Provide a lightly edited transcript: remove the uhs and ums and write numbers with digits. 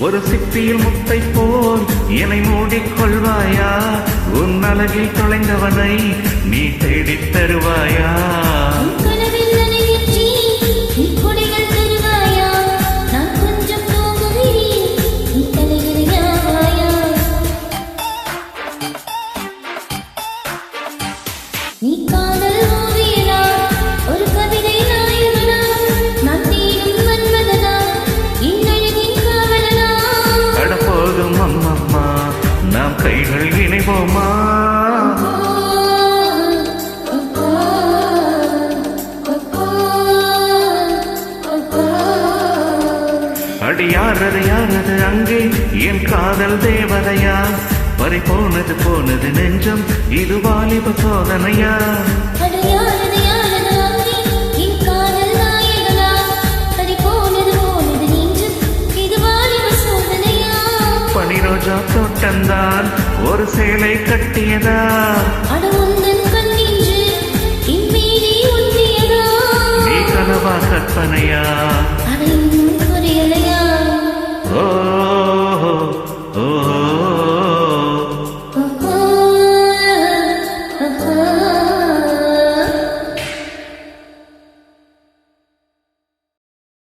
ஒரு சிப்பியில் முத்தை போல் என்னை மூடிக்கொள்வாயா? உன் அழகில் தொலைந்தவனை நீ தேடித் தருவாயா? நீ காதல் ஓவியனா, ஒரு கவிதை நாயகனா, நான் தேடும் மன்மதனா, இன்னழகின் காவலனா. அட போதும் அம்மம்மா, நாம் கைகள் இணைவோமா? அடி யாரது யாரது அங்கே என் காதல் தேவதையா? பறி போனது போனது நெஞ்சம், இது வாலிப சோதனையா? பனிரோஜா தோட்டந்தான் ஒரு சேலை கட்டியதா? நீ கனவா கற்பனையா?